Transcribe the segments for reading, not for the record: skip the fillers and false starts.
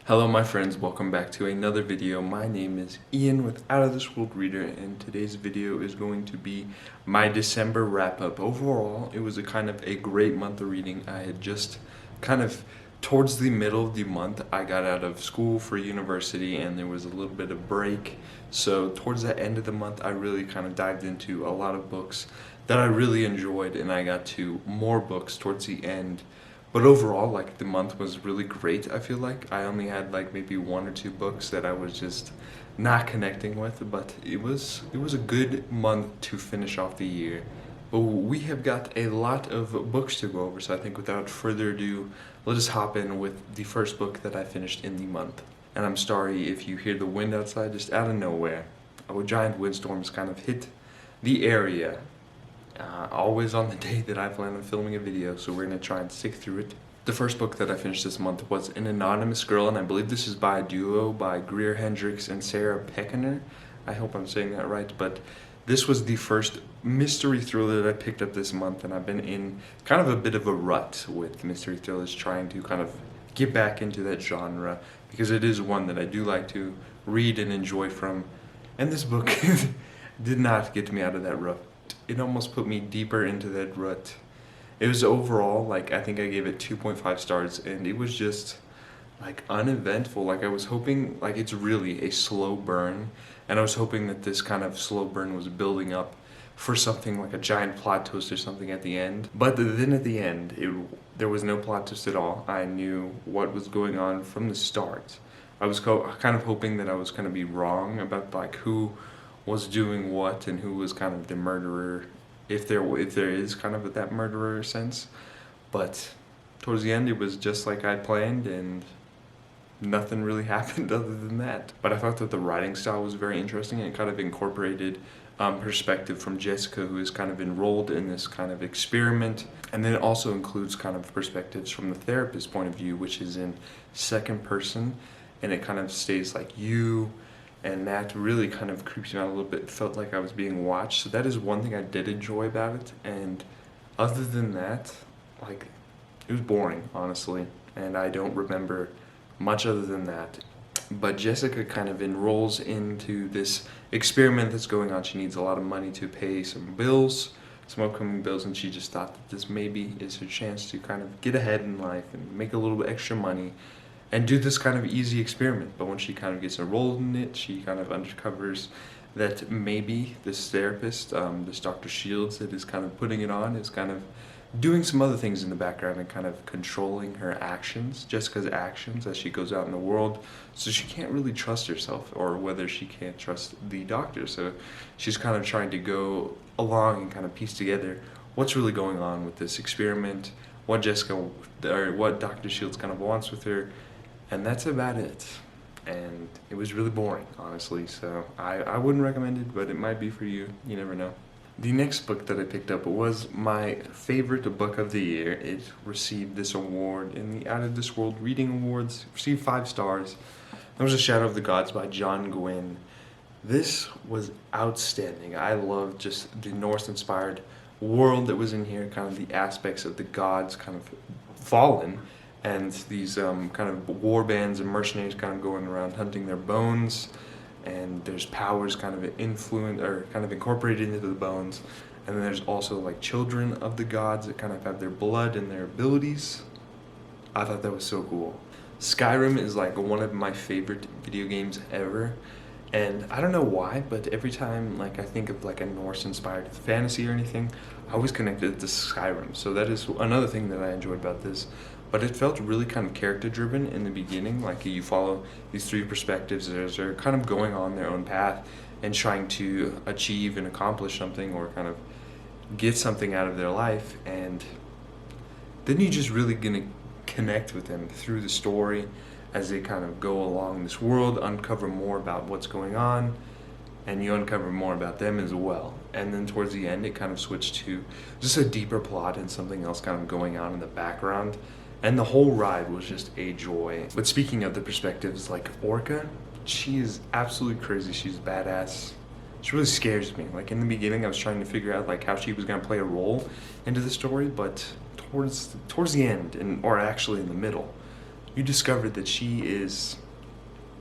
Hello my friends, welcome back to another video. My name is Ian with Out of This World Reader, and today's video is going to be my December wrap-up. Overall, it was a great month of reading. I had just towards the middle of the month, I got out of school for university and there was a little bit of break. So towards the end of the month, I really dived into a lot of books that I really enjoyed, and I got to more books towards the end. But overall, the month was really great. I feel like I only had maybe one or two books that I was just not connecting with, but it was a good month to finish off the year. But we have got a lot of books to go over, so I think without further ado, let us hop in with the first book that I finished in the month. And I'm sorry if you hear the wind outside just out of nowhere. A giant windstorm has hit the area. Always on the day that I plan on filming a video, so we're going to try and stick through it. The first book that I finished this month was An Anonymous Girl, and I believe this is by a duo by Greer Hendricks and Sarah Pekiner. I hope I'm saying that right, but this was the first mystery thriller that I picked up this month, and I've been in a bit of a rut with mystery thrillers, trying to get back into that genre, because it is one that I do like to read and enjoy from, and this book did not get me out of that rut. It almost put me deeper into that rut. It was overall, I think I gave it 2.5 stars, and it was just, uneventful. I was hoping, it's really a slow burn, and I was hoping that this slow burn was building up for something like a giant plot twist or something at the end. But then at the end, there was no plot twist at all. I knew what was going on from the start. I was hoping that I was going to be wrong about, who was doing what and who was the murderer, if there is that murderer sense. But towards the end, it was just like I planned, and nothing really happened other than that. But I thought that the writing style was very interesting, and it incorporated perspective from Jessica, who is enrolled in this experiment, and then it also includes perspectives from the therapist's point of view, which is in second person, and it stays you. And that really creeps me out a little bit. It felt like I was being watched. So that is one thing I did enjoy about it. And other than that, it was boring, honestly. And I don't remember much other than that. But Jessica enrolls into this experiment that's going on. She needs a lot of money to pay some bills, some upcoming bills, and she just thought that this maybe is her chance to get ahead in life and make a little bit extra money and do this easy experiment. But when she gets enrolled in it, she uncovers that maybe this therapist, this Dr. Shields that is putting it on, is doing some other things in the background and controlling her actions, Jessica's actions, as she goes out in the world. So she can't really trust herself, or whether she can't trust the doctor. So she's trying to go along and piece together what's really going on with this experiment, what Dr. Shields wants with her. And that's about it. And it was really boring, honestly, so I wouldn't recommend it, but it might be for you. You never know. The next book that I picked up was my favorite book of the year. It received this award in the Out of This World Reading Awards. It received 5 stars. That was A Shadow of the Gods by John Gwynne. This was outstanding. I loved just the Norse-inspired world that was in here, the aspects of the gods fallen, and these war bands and mercenaries going around hunting their bones, and there's powers influence or incorporated into the bones, and then there's also children of the gods that have their blood and their abilities. I thought that was so cool. Skyrim is one of my favorite video games ever, and I don't know why, but every time I think of a Norse-inspired fantasy or anything, I always connect it to Skyrim. So that is another thing that I enjoyed about this. But it felt really character driven in the beginning. You follow these 3 perspectives as they're going on their own path and trying to achieve and accomplish something, or get something out of their life. And then you're just really gonna connect with them through the story as they go along this world, uncover more about what's going on, and you uncover more about them as well. And then towards the end, it switched to just a deeper plot and something else going on in the background. And the whole ride was just a joy. But speaking of the perspectives, Orca, she is absolutely crazy. She's badass. She really scares me. In the beginning, I was trying to figure out how she was gonna play a role into the story, but towards the end, or actually in the middle, you discover that she is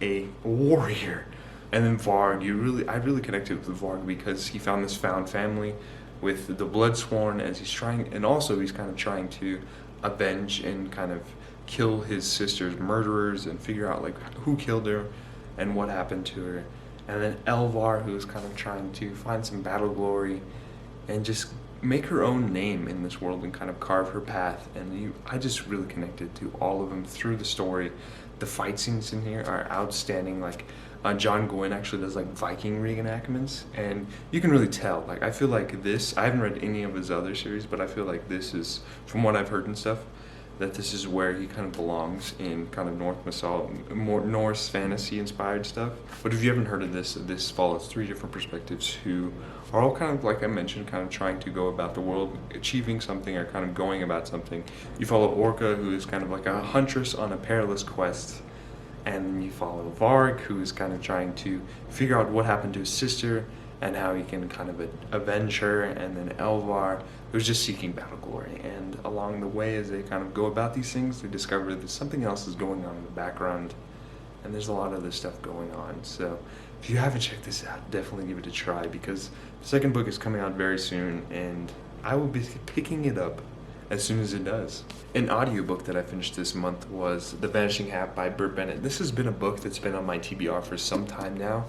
a warrior. And then Varg, I really connected with Varg because he found this found family with the Bloodsworn as he's trying, and also he's kind of trying to avenge and kind of kill his sister's murderers and figure out like who killed her and what happened to her. And then Elvar, who's kind of trying to find some battle glory and just make her own name in this world and kind of carve her path. And I just really connected to all of them through the story. The fight scenes in here are outstanding. Like John Gwynn actually does like Viking reenactments, and you can really tell. Like I feel like this, I haven't read any of his other series, but I feel like this is, from what I've heard and stuff, that this is where he kind of belongs in kind of more Norse fantasy inspired stuff. But if you haven't heard of this follows 3 different perspectives who are all kind of, like I mentioned, kind of trying to go about the world, achieving something or kind of going about something. You follow Orca, who is kind of like a huntress on a perilous quest. And you follow Varg, who is kind of trying to figure out what happened to his sister and how he can kind of avenge her. And then Elvar, who's just seeking battle glory. And along the way, as they kind of go about these things, they discover that something else is going on in the background. And there's a lot of other stuff going on. So if you haven't checked this out, definitely give it a try, because the second book is coming out very soon, and I will be picking it up as soon as it does. An audiobook that I finished this month was The Vanishing Half by Burt Bennett. This has been a book that's been on my TBR for some time now,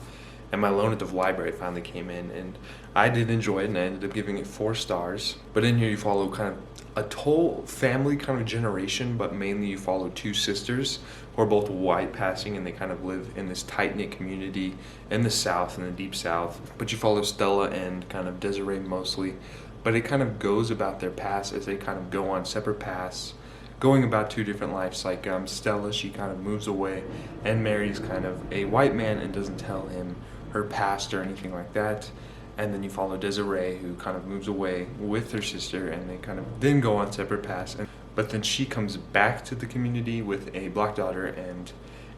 and my loan at the library finally came in, and I did enjoy it, and I ended up giving it 4 stars. But in here you follow kind of a whole family kind of generation, but mainly you follow 2 sisters who are both white passing, and they kind of live in this tight-knit community in the South, in the deep South. But you follow Stella and kind of Desiree mostly. But it kind of goes about their past as they kind of go on separate paths, going about 2 different lives. Like Stella, she kind of moves away and marries kind of a white man and doesn't tell him her past or anything like that. And then you follow Desiree, who kind of moves away with her sister, and they kind of then go on separate paths. But then she comes back to the community with a black daughter, and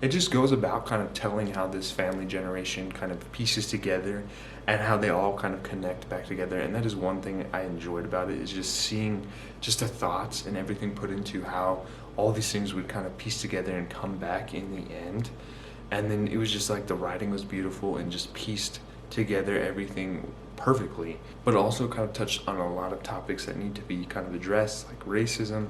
it just goes about kind of telling how this family generation kind of pieces together and how they all kind of connect back together. And that is one thing I enjoyed about it, is just seeing just the thoughts and everything put into how all these things would kind of piece together and come back in the end. And then it was just like the writing was beautiful and just pieced together everything perfectly, but also kind of touched on a lot of topics that need to be kind of addressed, like racism,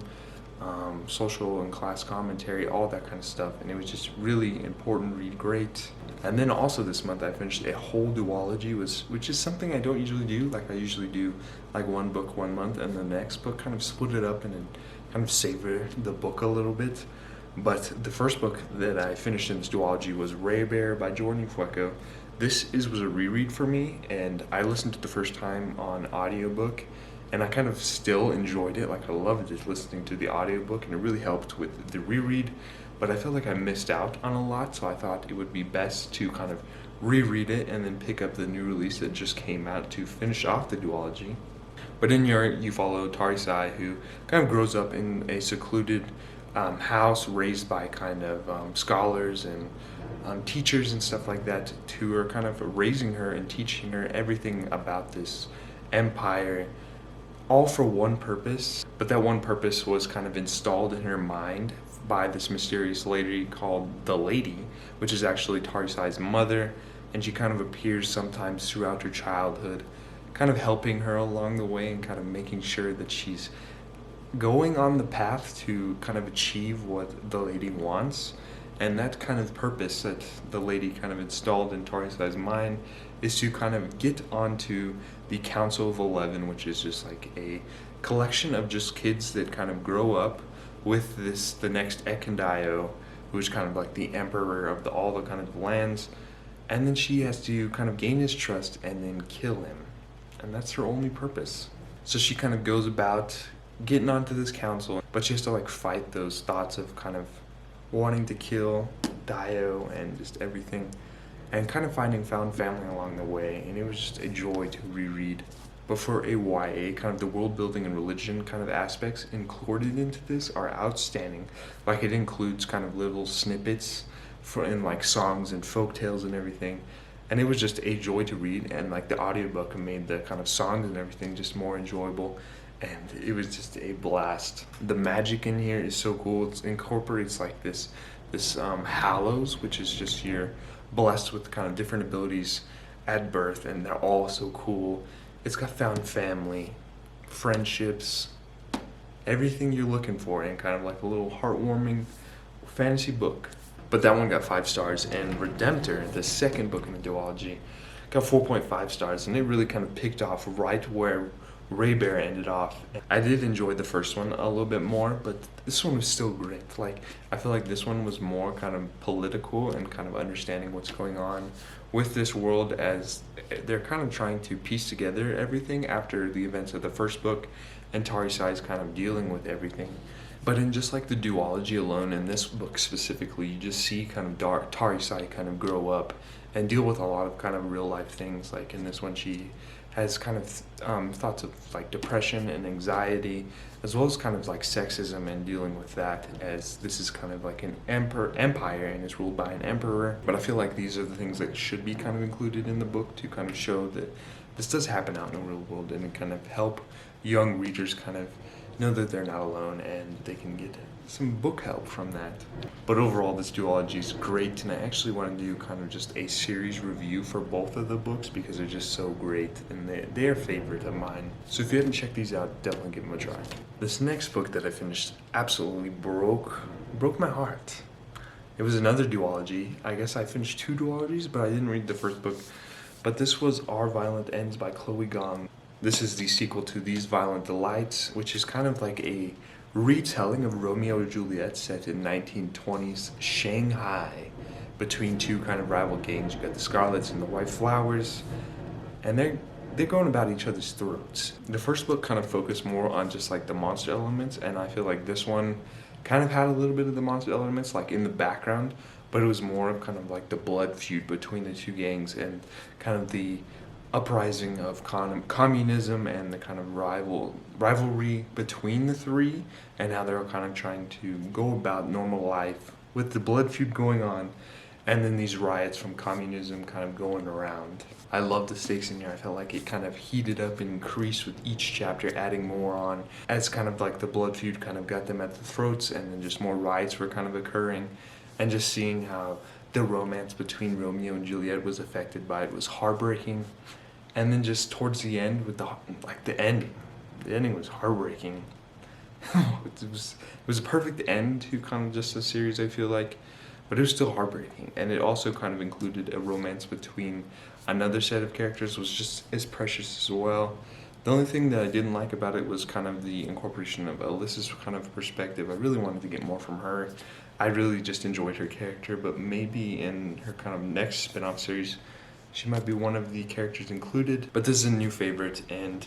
social and class commentary, all that kind of stuff. And it was just really important read, great. And then also this month I finished a whole duology, which is something I don't usually do. Like I usually do like 1 book 1 month, and the next book kind of split it up and then kind of savor the book a little bit. But the first book that I finished in this duology was Raybearer by Jordan Fueco. This was a reread for me, and I listened to it the first time on audiobook, and I kind of still enjoyed it. Like I loved it listening to the audiobook, and it really helped with the reread, but I felt like I missed out on a lot, so I thought it would be best to kind of reread it and then pick up the new release that just came out to finish off the duology. But in here you follow Tarisai, who kind of grows up in a secluded house, raised by kind of scholars and teachers and stuff like that, who are kind of raising her and teaching her everything about this empire, all for one purpose. But that one purpose was kind of installed in her mind by this mysterious lady called the Lady, which is actually Tarisai's mother, and she kind of appears sometimes throughout her childhood, kind of helping her along the way and kind of making sure that she's going on the path to kind of achieve what the Lady wants. And that kind of purpose that the Lady kind of installed in Tarisai's mind is to kind of get onto the Council of 11, which is just like a collection of just kids that kind of grow up with the next Ekendio, who's kind of like the emperor of all the kind of lands. And then she has to kind of gain his trust and then kill him. And that's her only purpose. So she kind of goes about getting onto this council, but she has to like fight those thoughts of kind of wanting to kill Dio and just everything, and kind of finding found family along the way. And it was just a joy to reread. But for a YA, kind of the world building and religion kind of aspects included into this are outstanding. Like it includes kind of little snippets in like songs and folk tales and everything. And it was just a joy to read, and like the audiobook made the kind of songs and everything just more enjoyable. and it was just a blast. The magic in here is so cool. It incorporates like this hallows, which is just you're blessed with kind of different abilities at birth, and they're all so cool. It's got found family, friendships, everything you're looking for in kind of like a little heartwarming fantasy book. But that one got 5 stars, and Redemptor, the second book in the duology, got 4.5 stars, and it really kind of picked off right where Raybearer ended off. I did enjoy the first one a little bit more, but this one was still great. Like, I feel like this one was more kind of political and kind of understanding what's going on with this world as they're kind of trying to piece together everything after the events of the first book, and Tarisai's kind of dealing with everything. But in just like the duology alone, in this book specifically, you just see kind of Tarisai kind of grow up and deal with a lot of kind of real life things. Like in this one, she has kind of thoughts of like depression and anxiety, as well as kind of like sexism and dealing with that, as this is kind of like an empire and is ruled by an emperor. But I feel like these are the things that should be kind of included in the book to kind of show that this does happen out in the real world, and kind of help young readers kind of know that they're not alone and they can get some book help from that. But overall, this duology is great, and I actually want to do kind of just a series review for both of the books because they're just so great and they're a favorite of mine. So if you haven't checked these out, definitely give them a try. This next book that I finished absolutely broke my heart. It was another duology. I guess I finished 2 duologies, but I didn't read the first book. But this was Our Violent Ends by Chloe Gong. This is the sequel to These Violent Delights, which is kind of like a retelling of Romeo and Juliet set in 1920s Shanghai between 2 kind of rival gangs. You got the Scarlets and the White Flowers, and they're going about each other's throats. The first book kind of focused more on just like the monster elements, and I feel like this one kind of had a little bit of the monster elements like in the background, but it was more of kind of like the blood feud between the 2 gangs and kind of the uprising of communism and the kind of rivalry between the 3, and how they're kind of trying to go about normal life with the blood feud going on, and then these riots from communism kind of going around. I love the stakes in here. I felt like it kind of heated up and increased with each chapter, adding more on as kind of like the blood feud kind of got them at the throats, and then just more riots were kind of occurring, and just seeing how the romance between Romeo and Juliet was affected by it was heartbreaking. And then just towards the end with the ending was heartbreaking. it was a perfect end to kind of just a series, I feel like, but it was still heartbreaking. And it also kind of included a romance between another set of characters, was just as precious as well. The only thing that I didn't like about it was kind of the incorporation of Alyssa's kind of perspective. I really wanted to get more from her. I really just enjoyed her character, but maybe in her kind of next spin-off series, she might be one of the characters included. But this is a new favorite, and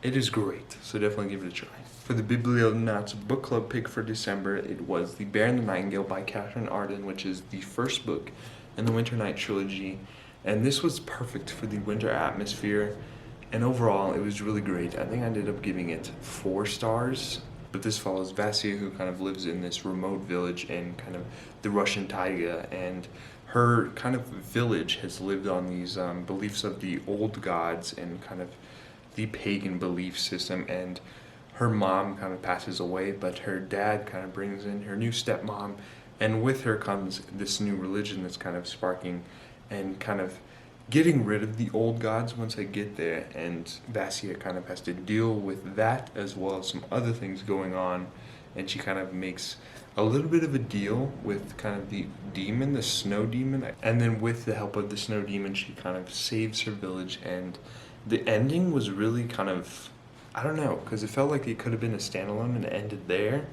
it is great, so definitely give it a try. For the Biblionauts book club pick for December, it was The Bear and the Nightingale by Catherine Arden, which is the first book in the Winter Night trilogy. And this was perfect for the winter atmosphere, and overall it was really great. I think I ended up giving it 4 stars. But this follows Vasya, who kind of lives in this remote village in kind of the Russian taiga, and her kind of village has lived on these beliefs of the old gods and kind of the pagan belief system. And her mom kind of passes away, but her dad kind of brings in her new stepmom, and with her comes this new religion that's kind of sparking and kind of getting rid of the old gods once they get there. And Vasya kind of has to deal with that as well as some other things going on, and she kind of makes a little bit of a deal with kind of the demon, the snow demon, and then with the help of the snow demon, she kind of saves her village. And the ending was really kind of, I don't know, because it felt like it could have been a standalone and it ended there,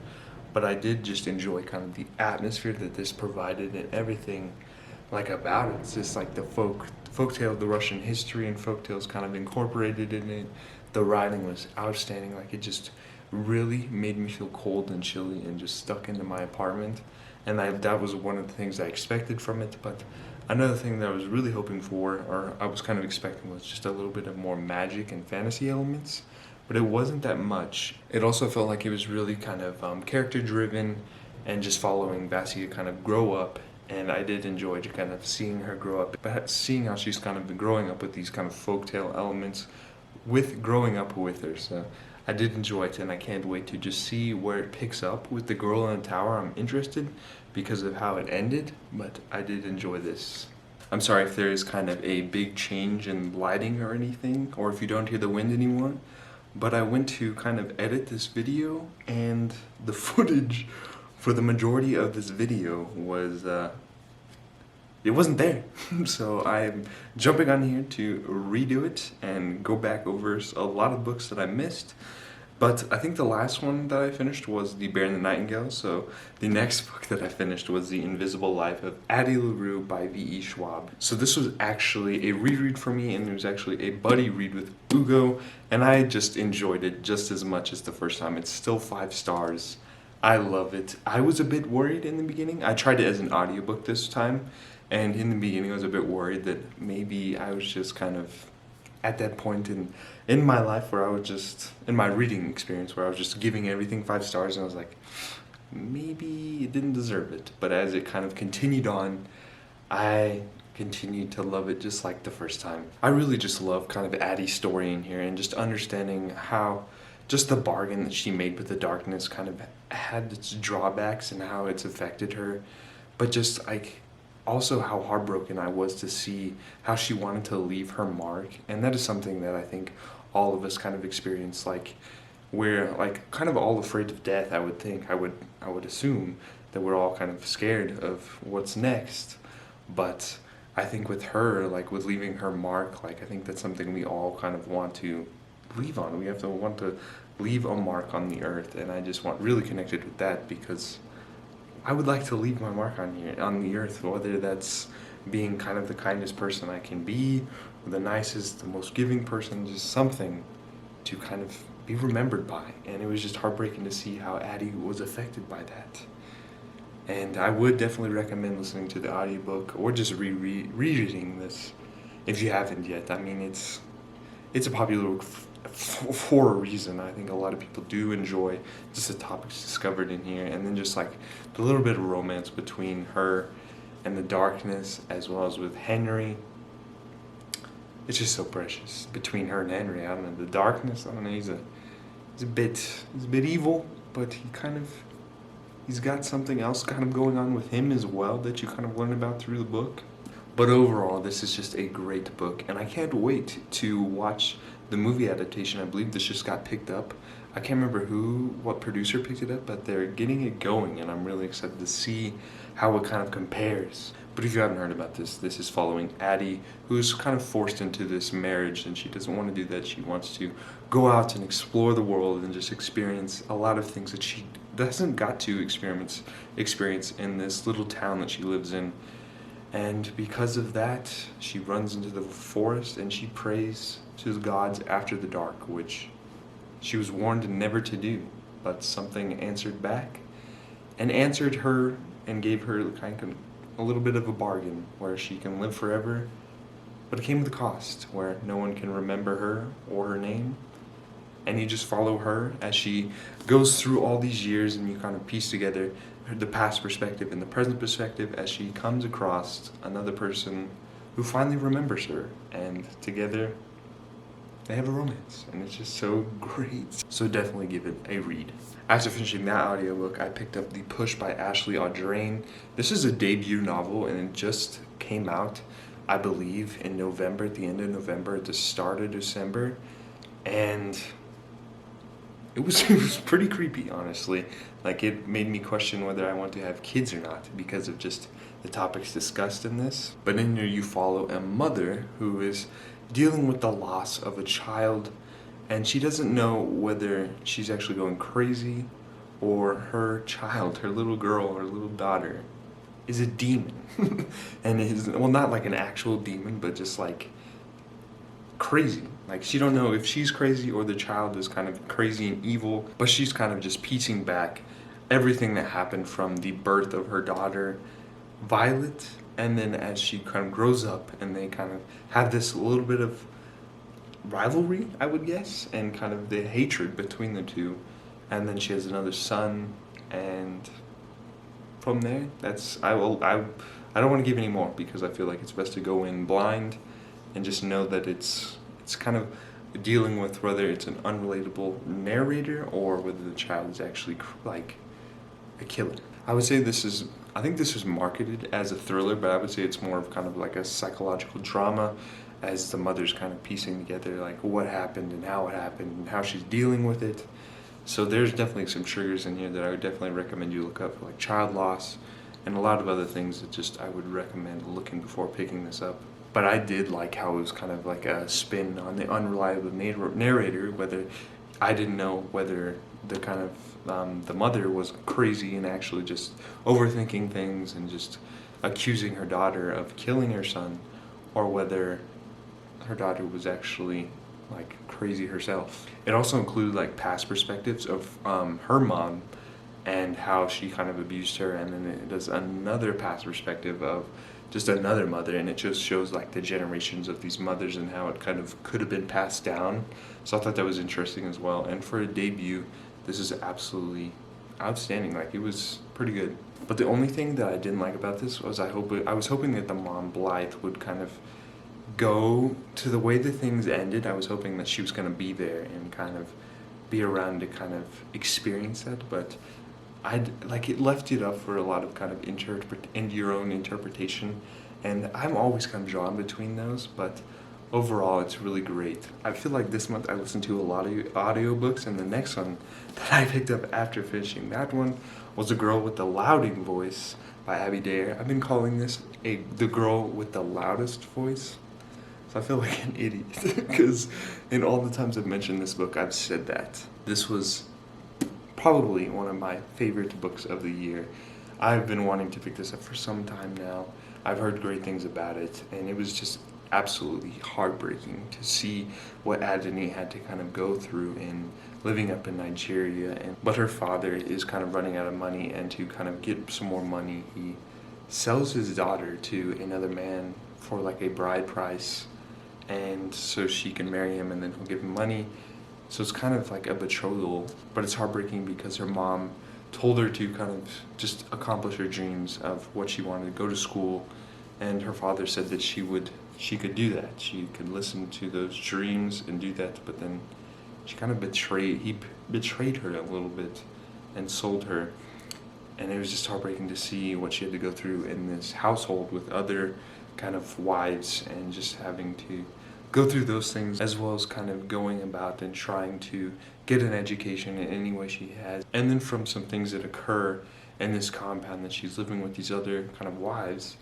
but I did just enjoy kind of the atmosphere that this provided and everything like about it. It's just like the folktale of the Russian history and folktales kind of incorporated in it. The writing was outstanding. Like, it just really made me feel cold and chilly and just stuck into my apartment, and that was one of the things I expected from it. But another thing that I was really hoping for, or I was kind of expecting, was just a little bit of more magic and fantasy elements, but it wasn't that much. It also felt like it was really kind of character driven and just following Vasya kind of grow up. And I did enjoy just kind of seeing her grow up, but seeing how she's kind of been growing up with these kind of folktale elements with growing up with her. So I did enjoy it, and I can't wait to just see where it picks up with the girl in the tower. I'm interested because of how it ended, but I did enjoy this. I'm sorry if there is kind of a big change in lighting or anything, or if you don't hear the wind anymore, but I went to kind of edit this video, and the footage for the majority of this video was, it wasn't there. So I'm jumping on here to redo it and go back over a lot of books that I missed. But I think the last one that I finished was The Bear and the Nightingale, so the next book that I finished was The Invisible Life of Addie LaRue by V.E. Schwab. So this was actually a reread for me, and it was actually a buddy read with Ugo, and I just enjoyed it just as much as the first time. It's still 5 stars. I love it. I was a bit worried in the beginning. I tried it as an audiobook this time, and in the beginning I was a bit worried that maybe I was just kind of at that point in my life where I was just, in my reading experience, where I was just giving everything 5 stars, and I was like, maybe it didn't deserve it. But as it kind of continued on, I continued to love it just like the first time. I really just love kind of Addie's story in here, and just understanding how just the bargain that she made with the darkness kind of had its drawbacks and how it's affected her, but just like also how heartbroken I was to see how she wanted to leave her mark. And that is something that I think all of us kind of experience, like we're like kind of all afraid of death. I would think, I would assume that we're all kind of scared of what's next. But I think with her, like with leaving her mark, like I think that's something we all kind of want to leave on. We have to want to leave a mark on the earth, and I just want really connected with that, because I would like to leave my mark on here, on the earth, whether that's being kind of the kindest person I can be, or the nicest, the most giving person, just something to kind of be remembered by. And it was just heartbreaking to see how Addie was affected by that. And I would definitely recommend listening to the audiobook or just rereading this if you haven't yet. I mean, it's a popular book for a reason. I think a lot of people do enjoy just the topics discovered in here, and then just like the little bit of romance between her and the darkness, as well as with Henry. It's just so precious between her and Henry. I don't know, the darkness, I don't know, he's a bit evil, but he's got something else kind of going on with him as well that you kind of learn about through the book. But overall, this is just a great book, and I can't wait to watch the movie adaptation. I believe this just got picked up. I can't remember what producer picked it up, but they're getting it going, and I'm really excited to see how it kind of compares. But if you haven't heard about this, this is following Addie, who's kind of forced into this marriage, and she doesn't want to do that. She wants to go out and explore the world and just experience a lot of things that she doesn't got to experience in this little town that she lives in. And because of that, she runs into the forest and she prays to the gods after the dark, which she was warned never to do. But something answered back and answered her and gave her kind of a little bit of a bargain where she can live forever. But it came with a cost where no one can remember her or her name. And you just follow her as she goes through all these years, and you kind of piece together the past perspective and the present perspective as she comes across another person who finally remembers her, and together they have a romance, and it's just so great. So definitely give it a read. After finishing that audiobook, I picked up The Push by Ashley Audrain. This is a debut novel, and it just came out, I believe, in November, at the end of November, at the start of December, and it was pretty creepy, honestly. Like, it made me question whether I want to have kids or not because of just the topics discussed in this. But in here you follow a mother who is dealing with the loss of a child, and she doesn't know whether she's actually going crazy or her child, her little girl, her little daughter, is a demon. And is, well, not like an actual demon, but just like crazy. Like, she don't know if she's crazy or the child is kind of crazy and evil, but she's kind of just piecing back everything that happened from the birth of her daughter, Violet, and then as she kind of grows up and they kind of have this little bit of rivalry, I would guess, and kind of the hatred between the two. And then she has another son, and from there, I don't want to give any more because I feel like it's best to go in blind and just know that it's kind of dealing with whether it's an unrelatable narrator or whether the child is actually like a killer. I would say I think this was marketed as a thriller, but I would say it's more of kind of like a psychological drama, as the mother's kind of piecing together like what happened and how it happened and how she's dealing with it. So there's definitely some triggers in here that I would definitely recommend you look up, like child loss and a lot of other things that just I would recommend looking before picking this up. But I did like how it was kind of like a spin on the unreliable narrator, whether I didn't know whether the kind of the mother was crazy and actually just overthinking things and just accusing her daughter of killing her son, or whether her daughter was actually like crazy herself. It also included like past perspectives of her mom and how she kind of abused her, and then it does another past perspective of just another mother, and it just shows like the generations of these mothers and how it kind of could have been passed down. So I thought that was interesting as well, and for a debut this is absolutely outstanding. Like, it was pretty good. But the only thing that I didn't like about this was I was hoping that the mom Blythe would kind of go to the way that things ended. I was hoping that she was going to be there and kind of be around to kind of experience that, but it left it up for a lot of kind of into your own interpretation, and I'm always kind of drawn between those, but overall it's really great. I feel like this month I listened to a lot of audiobooks, and the next one that I picked up after finishing that one was The Girl with the Louding Voice by Addie. I've been calling this the girl with the loudest voice, so I feel like an idiot because in all the times I've mentioned this book I've said that. This was probably one of my favorite books of the year. I've been wanting to pick this up for some time now. I've heard great things about it, and it was just absolutely heartbreaking to see what Addie had to kind of go through in living up in Nigeria. But her father is kind of running out of money, and to kind of get some more money, he sells his daughter to another man for like a bride price, and so she can marry him, and then he'll give him money. So it's kind of like a betrothal, but it's heartbreaking because her mom told her to kind of just accomplish her dreams of what she wanted, to go to school, and her father said that she could do that. She could listen to those dreams and do that, but then he betrayed her a little bit and sold her. And it was just heartbreaking to see what she had to go through in this household with other kind of wives, and just having to go through those things, as well as kind of going about and trying to get an education in any way she has. And then from some things that occur in this compound that she's living with these other kind of wives,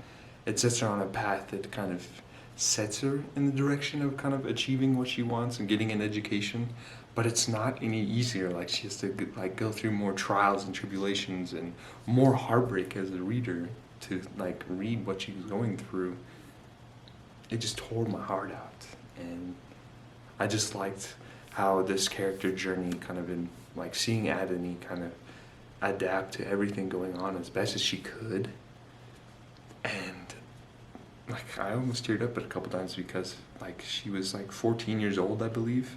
it sets her on a path that kind of sets her in the direction of kind of achieving what she wants and getting an education. But it's not any easier. Like, she has to like go through more trials and tribulations and more heartbreak as a reader to like read what she was going through. It just tore my heart out, and I just liked how this character journey kind of in like seeing Addie kind of adapt to everything going on as best as she could. And like, I almost teared up a couple times because like she was like 14 years old, I believe,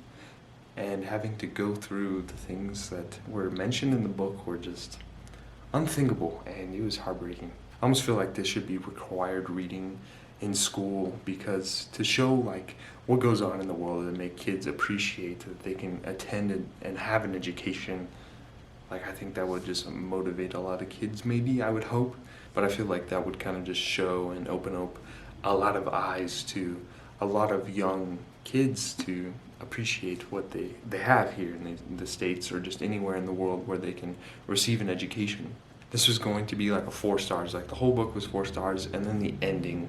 and having to go through the things that were mentioned in the book were just unthinkable, and it was heartbreaking. I almost feel like this should be required reading in school, because to show like what goes on in the world and make kids appreciate that they can attend and have an education, like I think that would just motivate a lot of kids, maybe, I would hope. But I feel like that would kind of just show and open up a lot of eyes to a lot of young kids to appreciate what they have here in the States, or just anywhere in the world where they can receive an education. This was going to be like a 4 stars, like the whole book was 4 stars, and then the ending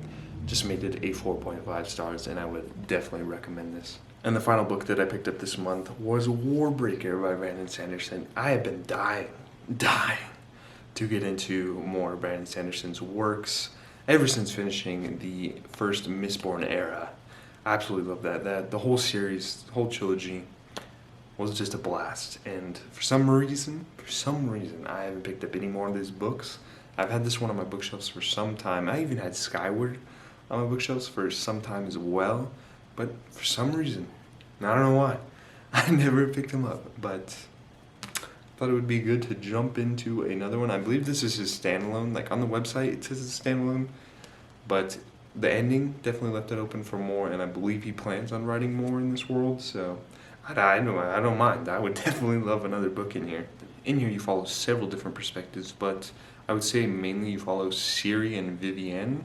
just made it a 4.5 stars, and I would definitely recommend this. And the final book that I picked up this month was Warbreaker by Brandon Sanderson. I have been dying to get into more Brandon Sanderson's works ever since finishing the first Mistborn era. I absolutely love that. The whole series, the whole trilogy was just a blast. And for some reason, I haven't picked up any more of these books. I've had this one on my bookshelves for some time. I even had Skyward on my bookshelves for some time as well. But for some reason, I don't know why, I never picked them up. But I thought it would be good to jump into another one. I believe this is his standalone. Like on the website, it says it's standalone. But the ending definitely left it open for more, and I believe he plans on writing more in this world, so I don't mind. I would definitely love another book in here. In here you follow several different perspectives, but I would say mainly you follow Ciri and Vivienne.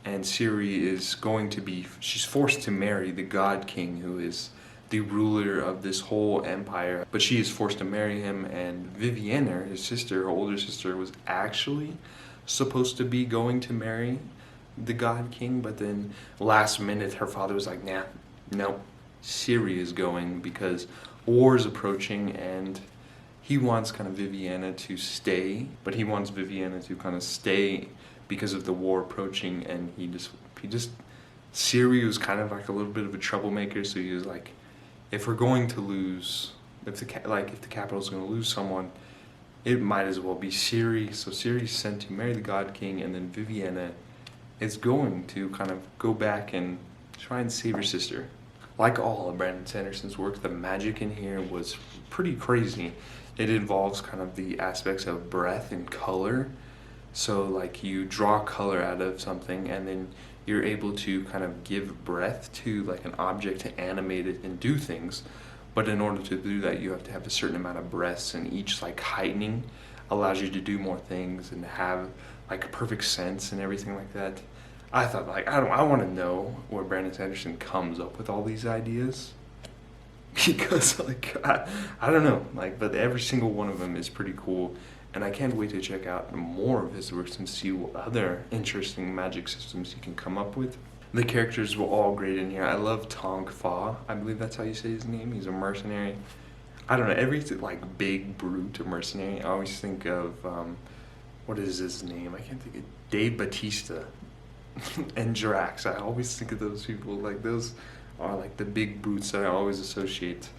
And Ciri is going to be, she's forced to marry the God King, who is the ruler of this whole empire. But she is forced to marry him, and Vivienne, his sister, her older sister, was actually supposed to be going to marry the God King, but then last minute her father was like, nah, no, Ciri is going because war is approaching, and he wants kind of Vivienne to stay, but he wants Vivienne to kind of stay because of the war approaching, and he just Ciri was kind of like a little bit of a troublemaker, so he was like, if we're going to lose, if the capital's going to lose someone, it might as well be Ciri. So Ciri's sent to marry the God King, and then Vivienne is going to kind of go back and try and save her sister. Like all of Brandon Sanderson's work, the magic in here was pretty crazy. It involves kind of the aspects of breath and color. So like you draw color out of something, and then you're able to kind of give breath to like an object to animate it and do things. But in order to do that, you have to have a certain amount of breaths, and each like heightening allows you to do more things and have like a perfect sense and everything like that. I thought, like, I want to know where Brandon Sanderson comes up with all these ideas, because like I don't know, like, but every single one of them is pretty cool. And I can't wait to check out more of his works and see what other interesting magic systems he can come up with. The characters were all great in here. I love Tong Fa. I believe that's how you say his name. He's a mercenary. I don't know, every like big brute mercenary, I always think of, what is his name? I can't think of, Dave Bautista and Drax. I always think of those people. Like, those are like the big brutes that I always associate.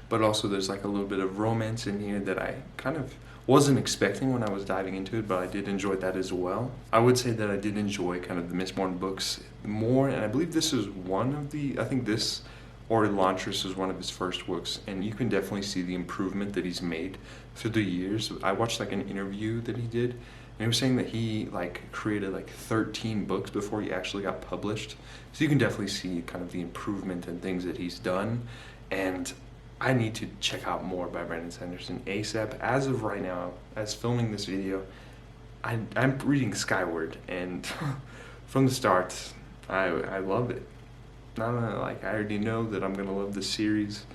But also there's like a little bit of romance in here that I kind of wasn't expecting when I was diving into it, but I did enjoy that as well. I would say that I did enjoy kind of the Mistborn books more, and I believe this is one of the, I think this or Elantris is one of his first books, and you can definitely see the improvement that he's made through the years. I watched like an interview that he did, and he was saying that he like created like 13 books before he actually got published. So you can definitely see kind of the improvement and things that he's done, and I need to check out more by Brandon Sanderson ASAP. As of right now, as filming this video, I'm reading Skyward, and from the start, I love it. I don't know, like, I already know that I'm gonna love the series,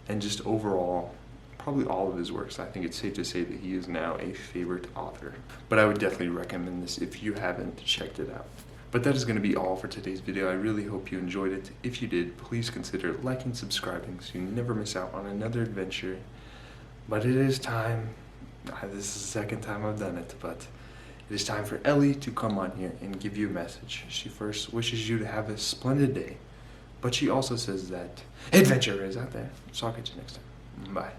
and just overall, probably all of his works. I think it's safe to say that he is now a favorite author. But I would definitely recommend this if you haven't checked it out. But that is going to be all for today's video. I really hope you enjoyed it. If you did, please consider liking, subscribing so you never miss out on another adventure. But it is time, this is the second time I've done it, but it is time for Ellie to come on here and give you a message. She first wishes you to have a splendid day, but she also says that adventure is out there. So I'll catch you next time. Bye.